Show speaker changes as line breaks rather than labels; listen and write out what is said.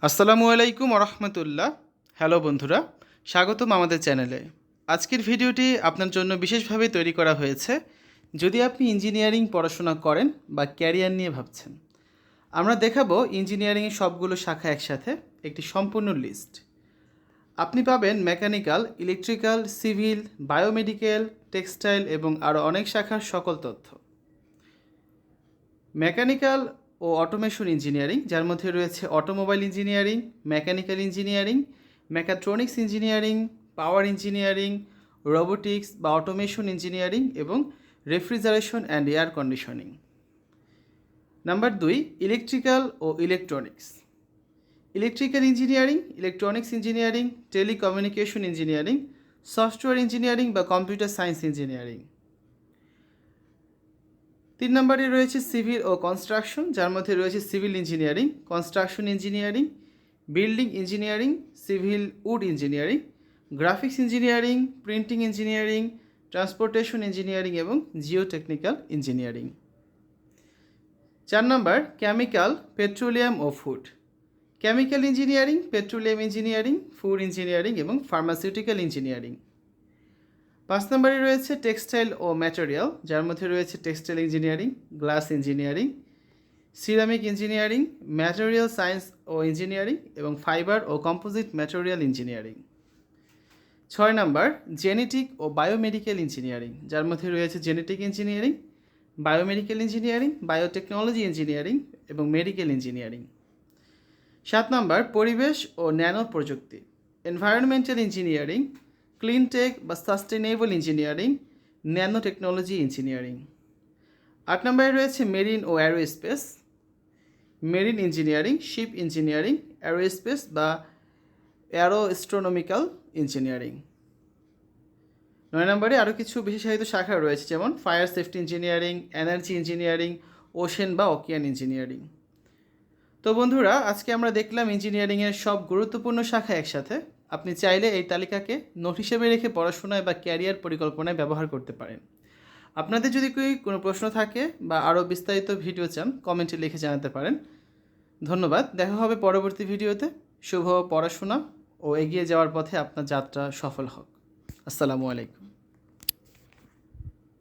আসসালামু আলাইকুম রহমতুল্লাহ। হ্যালো বন্ধুরা, স্বাগতম আমাদের চ্যানেলে। আজকের ভিডিওটি আপনার জন্য বিশেষভাবে তৈরি করা হয়েছে যদি আপনি ইঞ্জিনিয়ারিং পড়াশোনা করেন বা ক্যারিয়ার নিয়ে ভাবছেন। আমরা দেখাবো ইঞ্জিনিয়ারিংয়ের সবগুলো শাখা একসাথে একটি সম্পূর্ণ লিস্ট। আপনি পাবেন mechanical, electrical, civil, biomedical, textile এবং আরও অনেক শাখার সকল তথ্য। মেকানিক্যাল ও অটোমেশন ইঞ্জিনিয়ারিং, যার মধ্যে রয়েছে automobile engineering, mechanical engineering, mechatronics engineering, power engineering, robotics বা অটোমেশন ইঞ্জিনিয়ারিং এবং refrigeration and air conditioning. Number 2, electrical ও electronics. Electrical engineering, electronics engineering, telecommunication engineering, software engineering বা কম্পিউটার সায়েন্স ইঞ্জিনিয়ারিং। 3 নম্বরে রয়েছে civil ও কনস্ট্রাকশন, যার মধ্যে রয়েছে civil engineering, construction engineering, building engineering, civil wood engineering, graphics engineering, printing engineering, transportation engineering এবং geotechnical engineering. 4 number chemical, petroleum ও food. Chemical engineering, petroleum engineering, food engineering এবং pharmaceutical engineering. 5 নম্বরে রয়েছে textile ও material, যার মধ্যে রয়েছে textile engineering, glass engineering, ceramic engineering, material science ও engineering এবং ফাইবার ও কম্পোজিট ম্যাটেরিয়াল ইঞ্জিনিয়ারিং। 6 নম্বর জেনেটিক ও বায়োমেডিক্যাল ইঞ্জিনিয়ারিং, যার মধ্যে রয়েছে genetic engineering, biomedical engineering, biotechnology engineering এবং মেডিকেল ইঞ্জিনিয়ারিং। 7 নম্বর পরিবেশ ও ন্যানো প্রযুক্তি, এনভায়রনমেন্টাল ইঞ্জিনিয়ারিং, ক্লিন টেক বা sustainable engineering, nanotechnology engineering. 8 নম্বরে রয়েছে মেরিন ও aerospace, marine engineering, ship engineering, aerospace বা অ্যারোস্ট্রোনমিক্যাল ইঞ্জিনিয়ারিং। 9 নম্বরে আরও কিছু বিশেষায়িত শাখা রয়েছে, যেমন fire safety engineering, energy engineering, ocean বা অকিয়ান ইঞ্জিনিয়ারিং। তো বন্ধুরা, আজকে আমরা দেখলাম ইঞ্জিনিয়ারিংয়ের সব গুরুত্বপূর্ণ শাখা একসাথে। আপনি চাইলে এই তালিকাকে নোট হিসেবে রেখে পড়াশোনায় বা ক্যারিয়ার পরিকল্পনায় ব্যবহার করতে পারেন। আপনাদের যদি কোনো প্রশ্ন থাকে বা আরও বিস্তারিত ভিডিও চান, কমেন্টে লিখে জানাতে পারেন। ধন্যবাদ, দেখা হবে পরবর্তী ভিডিওতে। শুভ পড়াশোনা ও এগিয়ে যাওয়ার পথে আপনার যাত্রা সফল হোক। আসসালামু আলাইকুম।